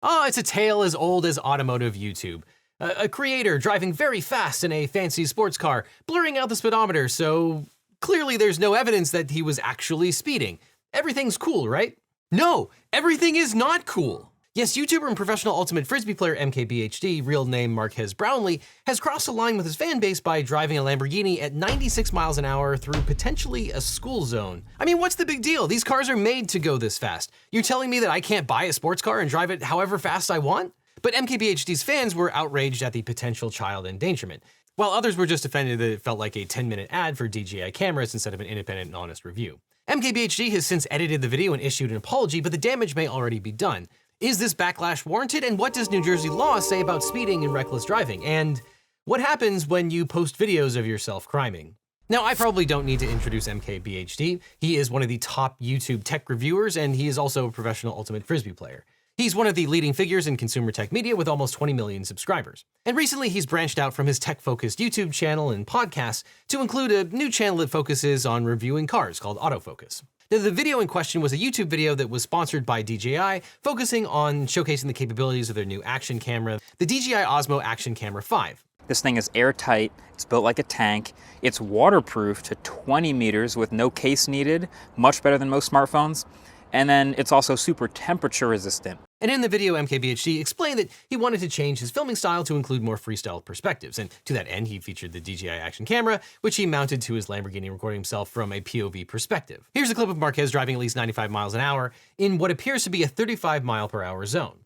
Oh, it's a tale as old as automotive YouTube. A creator driving very fast in a fancy sports car, blurring out the speedometer, so clearly there's no evidence that he was actually speeding. Everything's cool, right? No, everything is not cool. Yes, YouTuber and professional ultimate frisbee player MKBHD, real name Marques Brownlee, has crossed a line with his fan base by driving a Lamborghini at 96 miles an hour through potentially a school zone. I mean, what's the big deal? These cars are made to go this fast. You're telling me that I can't buy a sports car and drive it however fast I want? But MKBHD's fans were outraged at the potential child endangerment, while others were just offended that it felt like a 10-minute ad for DJI cameras instead of an independent and honest review. MKBHD has since edited the video and issued an apology, but the damage may already be done. Is this backlash warranted, and what does New Jersey law say about speeding and reckless driving? And what happens when you post videos of yourself criming? Now, I probably don't need to introduce MKBHD. He is one of the top YouTube tech reviewers, and he is also a professional ultimate frisbee player. He's one of the leading figures in consumer tech media with almost 20 million subscribers. And recently he's branched out from his tech-focused YouTube channel and podcasts to include a new channel that focuses on reviewing cars called Autofocus. Now, the video in question was a YouTube video that was sponsored by DJI, focusing on showcasing the capabilities of their new action camera, the DJI Osmo Action Camera 5. This thing is airtight, it's built like a tank, it's waterproof to 20 meters with no case needed, much better than most smartphones, and then it's also super temperature resistant. And in the video, MKBHD explained that he wanted to change his filming style to include more freestyle perspectives, and to that end, he featured the DJI Action Camera, which he mounted to his Lamborghini, recording himself from a POV perspective. Here's a clip of Marques driving at least 95 miles an hour in what appears to be a 35 mile per hour zone.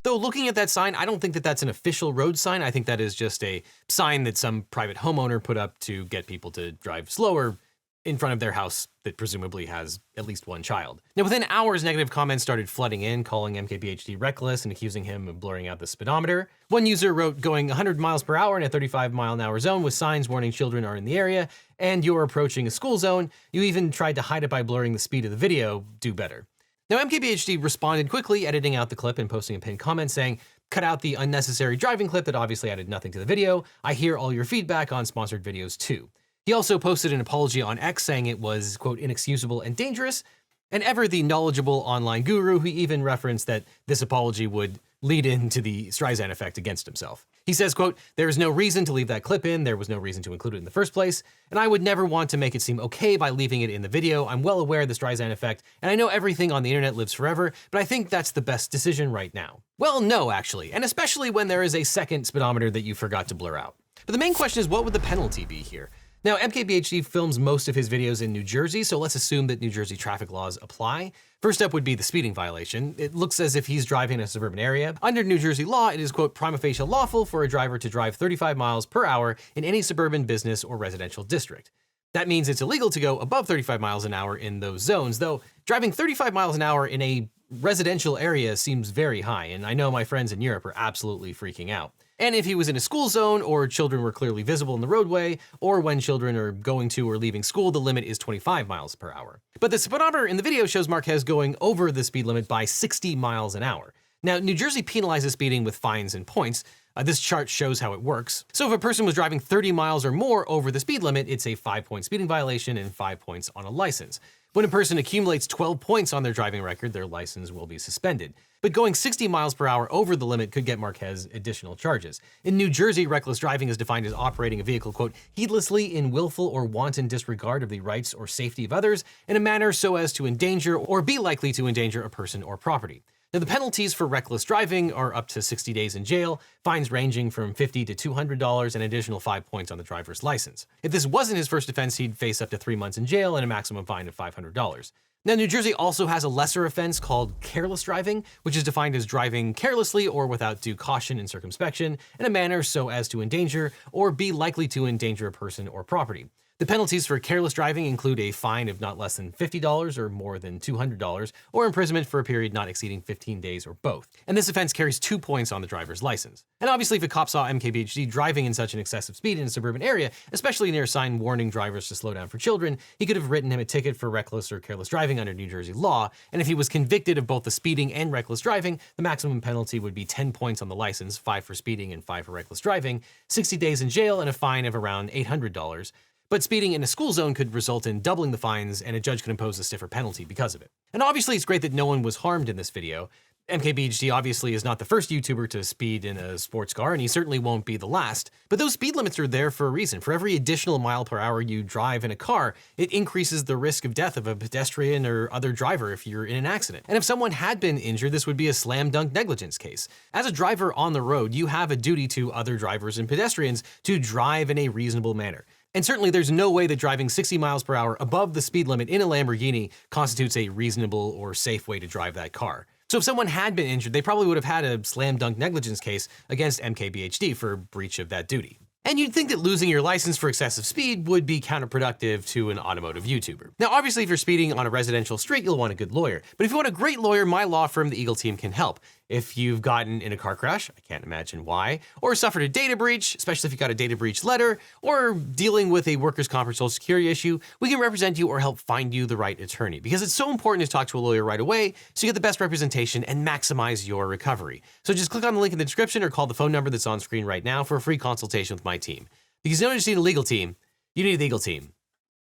Though looking at that sign, I don't think that that's an official road sign. I think that is just a sign that some private homeowner put up to get people to drive slower in front of their house that presumably has at least one child. Now, within hours, negative comments started flooding in, calling MKBHD reckless and accusing him of blurring out the speedometer. One user wrote, going 100 miles per hour in a 35 mile an hour zone with signs warning children are in the area, and you're approaching a school zone. You even tried to hide it by blurring the speed of the video. Do better. Now, MKBHD responded quickly, editing out the clip and posting a pinned comment saying, cut out the unnecessary driving clip that obviously added nothing to the video. I hear all your feedback on sponsored videos too. He also posted an apology on X saying it was, quote, inexcusable and dangerous. And ever the knowledgeable online guru, he even referenced that this apology would lead into the Streisand effect against himself. He says, quote, there is no reason to leave that clip in. There was no reason to include it in the first place. And I would never want to make it seem okay by leaving it in the video. I'm well aware of the Streisand effect, and I know everything on the internet lives forever, but I think that's the best decision right now. Well, no, actually, and especially when there is a second speedometer that you forgot to blur out. But the main question is, what would the penalty be here? Now, MKBHD films most of his videos in New Jersey, so let's assume that New Jersey traffic laws apply. First up would be the speeding violation. It looks as if he's driving in a suburban area. Under New Jersey law, it is, quote, prima facie lawful for a driver to drive 35 miles per hour in any suburban business or residential district. That means it's illegal to go above 35 miles an hour in those zones, though driving 35 miles an hour in a residential area seems very high, and I know my friends in Europe are absolutely freaking out. And if he was in a school zone, or children were clearly visible in the roadway, or when children are going to or leaving school, the limit is 25 miles per hour. But the speedometer in the video shows Marques going over the speed limit by 60 miles an hour. Now, New Jersey penalizes speeding with fines and points. This chart shows how it works. So if a person was driving 30 miles or more over the speed limit, it's a 5-point speeding violation and 5 points on a license. When a person accumulates 12 points on their driving record, their license will be suspended. But going 60 miles per hour over the limit could get Marques additional charges. In New Jersey, reckless driving is defined as operating a vehicle, quote, heedlessly in willful or wanton disregard of the rights or safety of others in a manner so as to endanger or be likely to endanger a person or property. Now, the penalties for reckless driving are up to 60 days in jail, fines ranging from $50 to $200, and additional 5 points on the driver's license. If this wasn't his first offense, he'd face up to 3 months in jail and a maximum fine of $500. Now, New Jersey also has a lesser offense called careless driving, which is defined as driving carelessly or without due caution and circumspection in a manner so as to endanger or be likely to endanger a person or property. The penalties for careless driving include a fine of not less than $50 or more than $200, or imprisonment for a period not exceeding 15 days or both. And this offense carries 2 points on the driver's license. And obviously, if a cop saw MKBHD driving in such an excessive speed in a suburban area, especially near a sign warning drivers to slow down for children, he could have written him a ticket for reckless or careless driving under New Jersey law. And if he was convicted of both the speeding and reckless driving, the maximum penalty would be 10 points on the license, 5 for speeding and 5 for reckless driving, 60 days in jail, and a fine of around $800. But speeding in a school zone could result in doubling the fines, and a judge could impose a stiffer penalty because of it. And obviously it's great that no one was harmed in this video. MKBHD obviously is not the first YouTuber to speed in a sports car, and he certainly won't be the last. But those speed limits are there for a reason. For every additional mile per hour you drive in a car, it increases the risk of death of a pedestrian or other driver if you're in an accident. And if someone had been injured, this would be a slam dunk negligence case. As a driver on the road, you have a duty to other drivers and pedestrians to drive in a reasonable manner. And certainly there's no way that driving 60 miles per hour above the speed limit in a Lamborghini constitutes a reasonable or safe way to drive that car. So if someone had been injured, they probably would have had a slam dunk negligence case against MKBHD for breach of that duty. And you'd think that losing your license for excessive speed would be counterproductive to an automotive YouTuber. Now, obviously, if you're speeding on a residential street, you'll want a good lawyer. But if you want a great lawyer, my law firm, the Eagle team, can help. If you've gotten in a car crash, I can't imagine why, or suffered a data breach, especially if you got a data breach letter, or dealing with a workers' comp or social security issue, we can represent you or help find you the right attorney. Because it's so important to talk to a lawyer right away so you get the best representation and maximize your recovery. So just click on the link in the description or call the phone number that's on screen right now for a free consultation with my team. Because you don't just need a legal team, you need the Eagle team.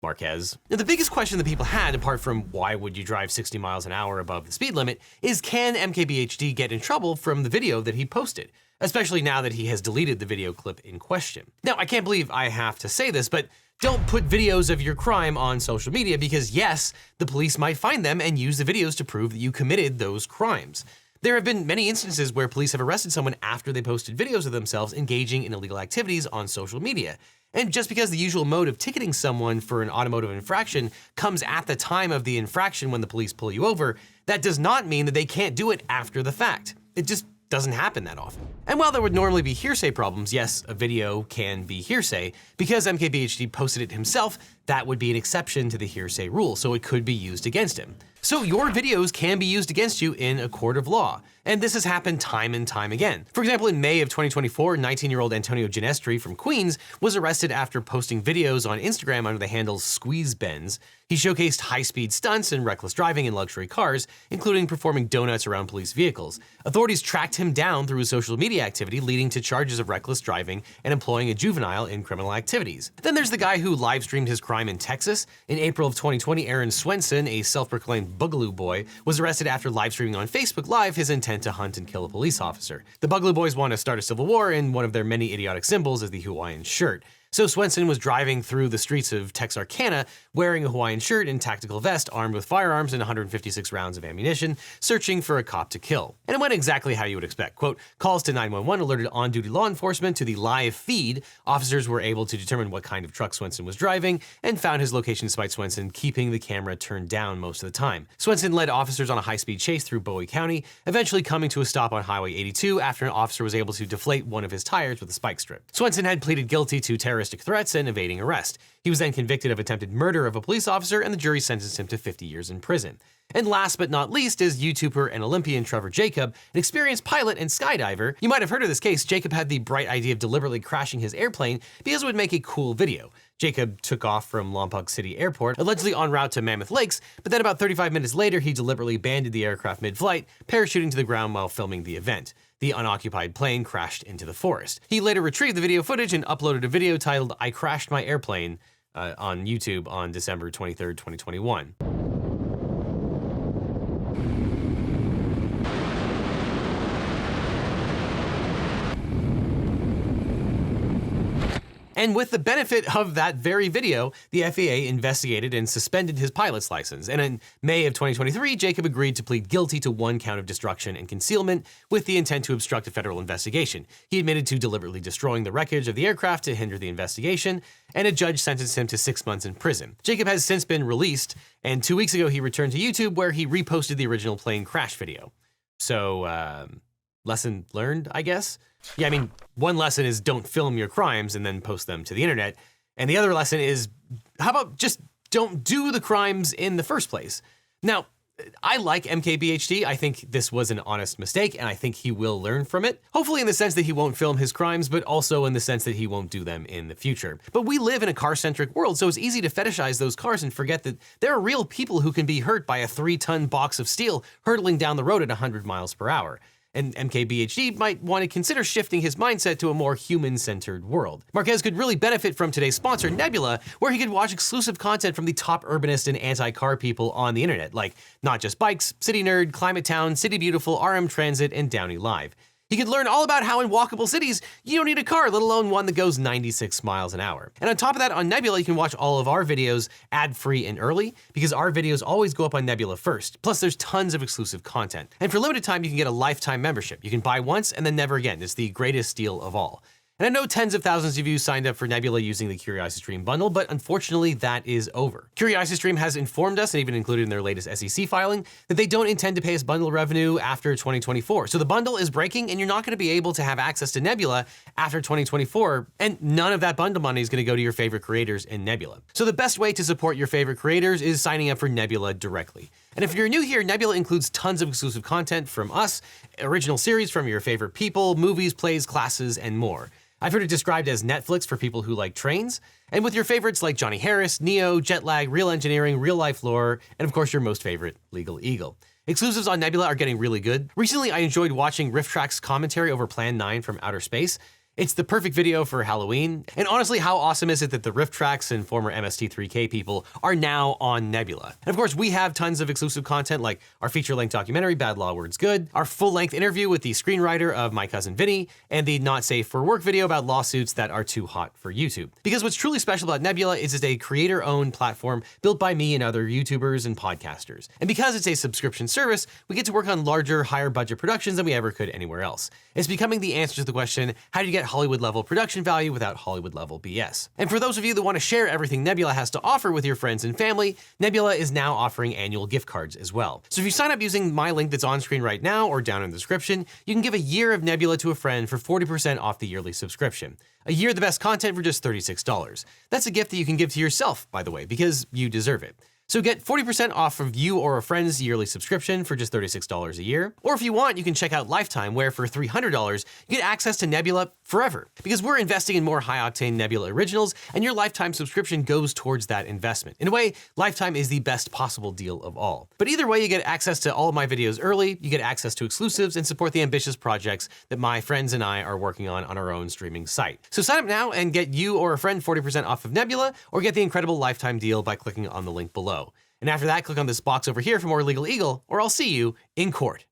Marquez. Now, the biggest question that people had, apart from why would you drive 60 miles an hour above the speed limit, is can MKBHD get in trouble from the video that he posted? Especially now that he has deleted the video clip in question. Now, I can't believe I have to say this, but don't put videos of your crime on social media because yes, the police might find them and use the videos to prove that you committed those crimes. There have been many instances where police have arrested someone after they posted videos of themselves engaging in illegal activities on social media. And just because the usual mode of ticketing someone for an automotive infraction comes at the time of the infraction when the police pull you over, that does not mean that they can't do it after the fact. It just doesn't happen that often. And while there would normally be hearsay problems, yes, a video can be hearsay. Because MKBHD posted it himself, that would be an exception to the hearsay rule, so it could be used against him. So your videos can be used against you in a court of law. And this has happened time and time again. For example, in May of 2024, 19-year-old Antonio Ginestri from Queens was arrested after posting videos on Instagram under the handle Squeeze Benz. He showcased high-speed stunts and reckless driving in luxury cars, including performing donuts around police vehicles. Authorities tracked him down through his social media activity, leading to charges of reckless driving and employing a juvenile in criminal activities. Then there's the guy who live-streamed his crime in Texas. In April of 2020, Aaron Swenson, a self-proclaimed Boogaloo Boy, was arrested after live-streaming on Facebook Live his intent to hunt and kill a police officer. The Boogaloo Boys want to start a civil war, and one of their many idiotic symbols is the Hawaiian shirt. So Swenson was driving through the streets of Texarkana wearing a Hawaiian shirt and tactical vest, armed with firearms and 156 rounds of ammunition, searching for a cop to kill. And it went exactly how you would expect. Quote, calls to 911 alerted on-duty law enforcement to the live feed. Officers were able to determine what kind of truck Swenson was driving and found his location despite Swenson keeping the camera turned down most of the time. Swenson led officers on a high-speed chase through Bowie County, eventually coming to a stop on Highway 82 after an officer was able to deflate one of his tires with a spike strip. Swenson had pleaded guilty to terroristic threats and evading arrest. He was then convicted of attempted murder of a police officer, and the jury sentenced him to 50 years in prison. And last but not least is YouTuber and Olympian Trevor Jacob, an experienced pilot and skydiver. You might have heard of this case. Jacob had the bright idea of deliberately crashing his airplane because it would make a cool video. Jacob took off from Lompoc City Airport, allegedly en route to Mammoth Lakes, but then about 35 minutes later, he deliberately abandoned the aircraft mid-flight, parachuting to the ground while filming the event. The unoccupied plane crashed into the forest. He later retrieved the video footage and uploaded a video titled "I Crashed My Airplane" on YouTube on December 23rd, 2021. And with the benefit of that very video, the FAA investigated and suspended his pilot's license. And in May of 2023, Jacob agreed to plead guilty to 1 count of destruction and concealment with the intent to obstruct a federal investigation. He admitted to deliberately destroying the wreckage of the aircraft to hinder the investigation, and a judge sentenced him to 6 months in prison. Jacob has since been released, and 2 weeks ago he returned to YouTube where he reposted the original plane crash video. So, lesson learned, I guess? Yeah, I mean, one lesson is don't film your crimes and then post them to the internet. And the other lesson is, how about just don't do the crimes in the first place? Now, I like MKBHD. I think this was an honest mistake, and I think he will learn from it. Hopefully in the sense that he won't film his crimes, but also in the sense that he won't do them in the future. But we live in a car-centric world, so it's easy to fetishize those cars and forget that there are real people who can be hurt by a 3-ton box of steel hurtling down the road at 100 miles per hour. and MKBHD might want to consider shifting his mindset to a more human-centered world. Marquez could really benefit from today's sponsor, Nebula, where he could watch exclusive content from the top urbanist and anti-car people on the internet, like Not Just Bikes, City Nerd, Climate Town, City Beautiful, RM Transit, and Downey Live. He could learn all about how in walkable cities, you don't need a car, let alone one that goes 96 miles an hour. And on top of that, on Nebula, you can watch all of our videos ad-free and early, because our videos always go up on Nebula first. Plus, there's tons of exclusive content. And for limited time, you can get a lifetime membership. You can buy once and then never again. It's the greatest deal of all. And I know tens of thousands of you signed up for Nebula using the CuriosityStream bundle, but unfortunately that is over. CuriosityStream has informed us, and even included in their latest SEC filing, that they don't intend to pay us bundle revenue after 2024. So the bundle is breaking, and you're not going to be able to have access to Nebula after 2024, and none of that bundle money is going to go to your favorite creators in Nebula. So the best way to support your favorite creators is signing up for Nebula directly. And if you're new here, Nebula includes tons of exclusive content from us, original series from your favorite people, movies, plays, classes, and more. I've heard it described as Netflix for people who like trains, and with your favorites like Johnny Harris, Neo, Jetlag, Real Engineering, Real Life Lore, and of course your most favorite, LegalEagle. Exclusives on Nebula are getting really good. Recently, I enjoyed watching RiffTrax's commentary over Plan 9 from Outer Space. It's the perfect video for Halloween, and honestly, how awesome is it that the RiffTrax and former MST3K people are now on Nebula? And of course, we have tons of exclusive content like our feature-length documentary, Bad Law Words Good, our full-length interview with the screenwriter of My Cousin Vinny, and the Not Safe for Work video about lawsuits that are too hot for YouTube. Because what's truly special about Nebula is it's a creator-owned platform built by me and other YouTubers and podcasters. And because it's a subscription service, we get to work on larger, higher-budget productions than we ever could anywhere else. It's becoming the answer to the question, how do you get Hollywood-level production value without Hollywood-level BS? And for those of you that want to share everything Nebula has to offer with your friends and family, Nebula is now offering annual gift cards as well. So if you sign up using my link that's on screen right now or down in the description, you can give a year of Nebula to a friend for 40% off the yearly subscription. A year of the best content for just $36. That's a gift that you can give to yourself, by the way, because you deserve it. So get 40% off of you or a friend's yearly subscription for just $36 a year. Or if you want, you can check out Lifetime, where for $300, you get access to Nebula forever. Because we're investing in more high-octane Nebula originals, and your Lifetime subscription goes towards that investment. In a way, Lifetime is the best possible deal of all. But either way, you get access to all of my videos early, you get access to exclusives, and support the ambitious projects that my friends and I are working on our own streaming site. So sign up now and get you or a friend 40% off of Nebula, or get the incredible Lifetime deal by clicking on the link below. And after that, click on this box over here for more LegalEagle, or I'll see you in court.